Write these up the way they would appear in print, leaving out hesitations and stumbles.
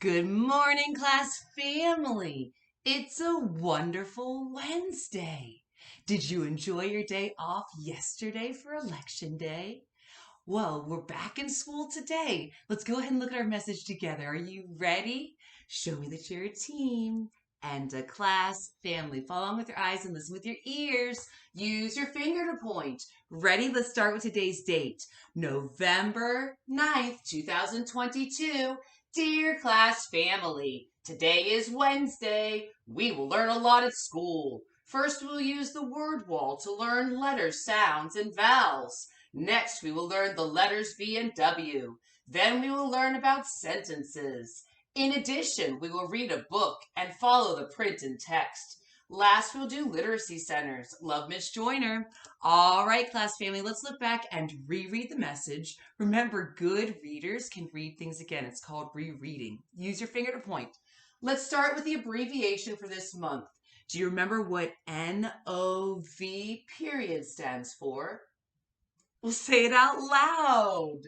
Good morning, class family. It's a wonderful Wednesday. Did you enjoy your day off yesterday for election day? Well, we're back in school today. Let's go ahead and look at our message together. Are you ready? Show me that you're a team and a class family. Follow along with your eyes and listen with your ears. Use your finger to point. Ready? Let's start with today's date. November 9th, 2022. Dear class family, today is Wednesday. We will learn a lot at school. First, we'll use the word wall to learn letters, sounds, and vowels. Next, we will learn the letters V and W. Then we will learn about sentences. In addition, we will read a book and follow the print and text. Last, we'll do literacy centers. Love, Miss Joyner. All right, class family, let's look back and reread the message. Remember, good readers can read things again. It's called rereading. Use your finger to point. Let's start with the abbreviation for this month. Do you remember what NOV period stands for? We'll say it out loud.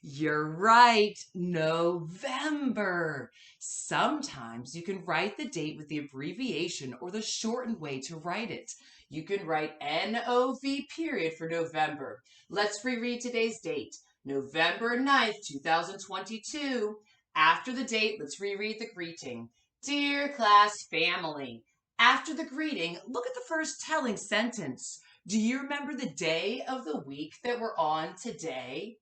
You're right, November. Sometimes you can write the date with the abbreviation or the shortened way to write it. You can write NOV period for November. Let's reread today's date, November 9th, 2022. After the date, let's reread the greeting. Dear class family. After the greeting, look at the first telling sentence. Do you remember the day of the week that we're on today?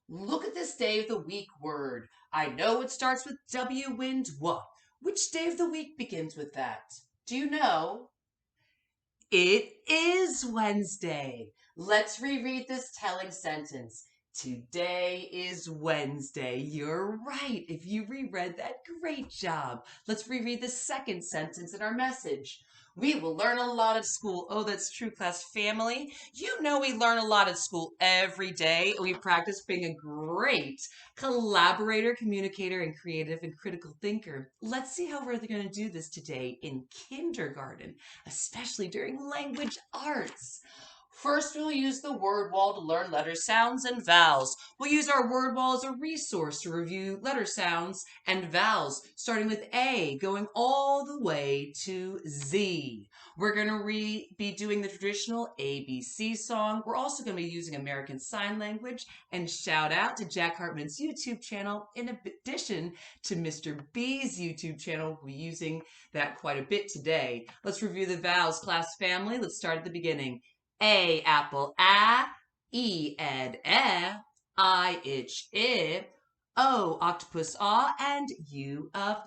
Look at this day of the week word. I know it starts with W and W. Which day of the week begins with that? Do you know? It is Wednesday. Let's reread this telling sentence. Today is Wednesday. You're right. If you reread that, great job. Let's reread the second sentence in our message. We will learn a lot at school. Oh, that's true, class family. You know we learn a lot at school every day. We practice being a great collaborator, communicator, and creative and critical thinker. Let's see how we're going to do this today in kindergarten, especially during language arts. First, we'll use the word wall to learn letter sounds and vowels. We'll use our word wall as a resource to review letter sounds and vowels, starting with A, going all the way to Z. We're going to be doing the traditional ABC song. We're also going to be using American Sign Language, and shout out to Jack Hartman's YouTube channel, in addition to Mr. B's YouTube channel. We'll be using that quite a bit today. Let's review the vowels, class family. Let's start at the beginning. A, apple, a. E, ed, e. I, itch, I. O, octopus, ah. And U, of,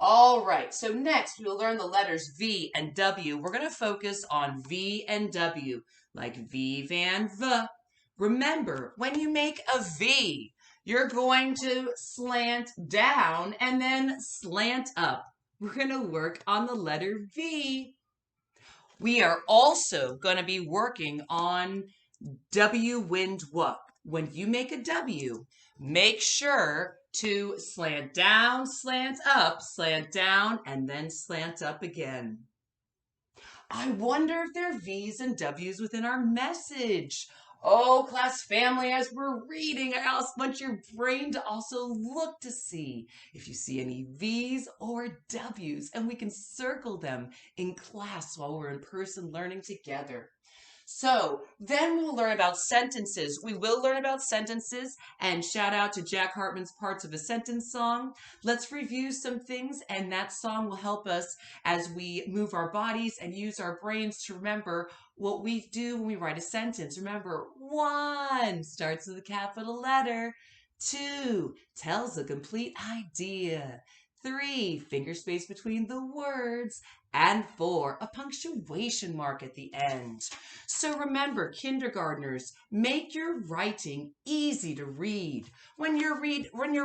All right, so next we will learn the letters V and W. We're going to focus on V and W, like V, van, V. Remember, when you make a V, you're going to slant down and then slant up. We're going to work on the letter V. We are also going to be working on W, wind, W. When you make a W, make sure to slant down, slant down, and then slant up again. I wonder if there are V's and W's within our message. Oh, class family, as we're reading, I also want your brain to also look to see if you see any V's or W's, and we can circle them in class while we're in person learning together. So then we'll learn about sentences. We will learn about sentences, and shout out to Jack Hartman's Parts of a Sentence song. Let's review some things, and that song will help us as we move our bodies and use our brains to remember what we do when we write a sentence. Remember, 1 starts with a capital letter. 2 tells a complete idea. 3, finger space between the words. And 4, a punctuation mark at the end. So remember, kindergartners, make your writing easy to read. When you're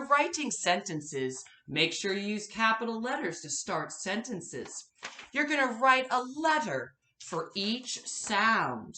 writing sentences, make sure you use capital letters to start sentences. You're going to write a letter for each sound.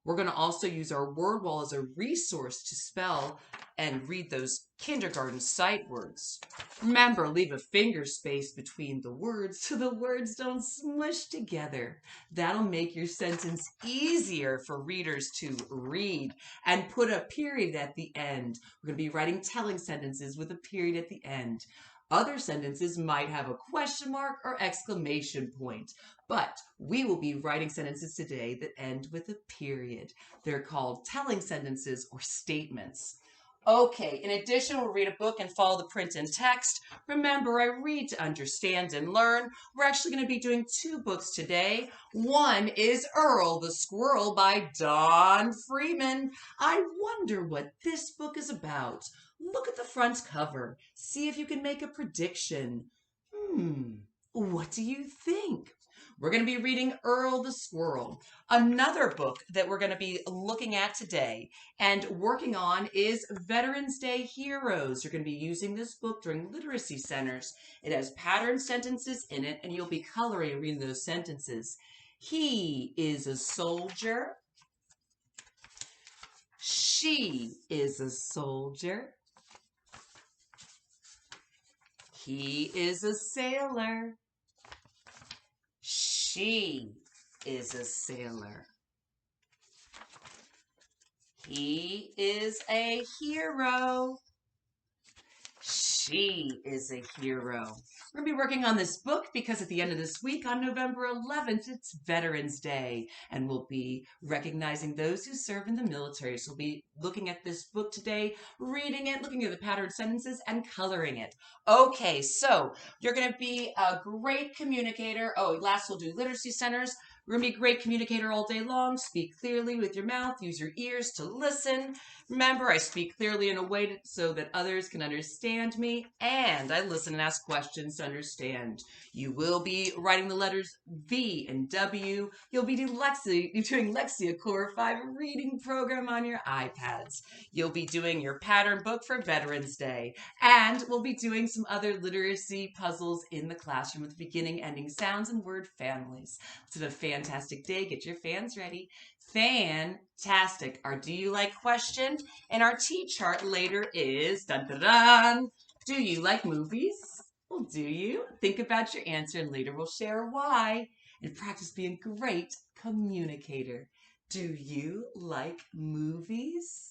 We're going to also use our word wall as a resource to spell and read those kindergarten sight words. Remember, leave a finger space between the words so the words don't smush together. That'll make your sentence easier for readers to read. And put a period at the end. We're going to be writing telling sentences with a period at the end. Other sentences might have a question mark or exclamation point, but we will be writing sentences today that end with a period. They're called telling sentences or statements. Okay, in addition, we'll read a book and follow the print and text. Remember, I read to understand and learn. We're actually going to be doing 2 books today. One is Earl the Squirrel by Don Freeman. I wonder what this book is about. Look at the front cover. See if you can make a prediction. What do you think? We're going to be reading Earl the Squirrel. Another book that we're going to be looking at today and working on is Veterans Day Heroes. You're going to be using this book during literacy centers. It has pattern sentences in it, and you'll be coloring and reading those sentences. He is a soldier. She is a soldier. He is a sailor. She is a sailor. He is a hero. She is a hero. We're going to be working on this book because at the end of this week, on November 11th, it's Veterans Day, and we'll be recognizing those who serve in the military. So we'll be looking at this book today, reading it, looking at the pattern sentences, and coloring it. Okay, so you're going to be a great communicator. Oh, last we'll do literacy centers. We're going to be a great communicator all day long. Speak clearly with your mouth. Use your ears to listen. Remember, I speak clearly in a way so that others can understand me, and I listen and ask questions to understand. You will be writing the letters V and W. You'll be doing Lexia Core 5 reading program on your iPads. You'll be doing your pattern book for Veterans Day, and we'll be doing some other literacy puzzles in the classroom with beginning, ending sounds, and word families. It's a fantastic day. Get your fans ready. Fantastic. Our Do You Like question and our T chart later is, dun dun dun, do you like movies? Well, do you? Think about your answer and later we'll share why. And practice being a great communicator. Do you like movies?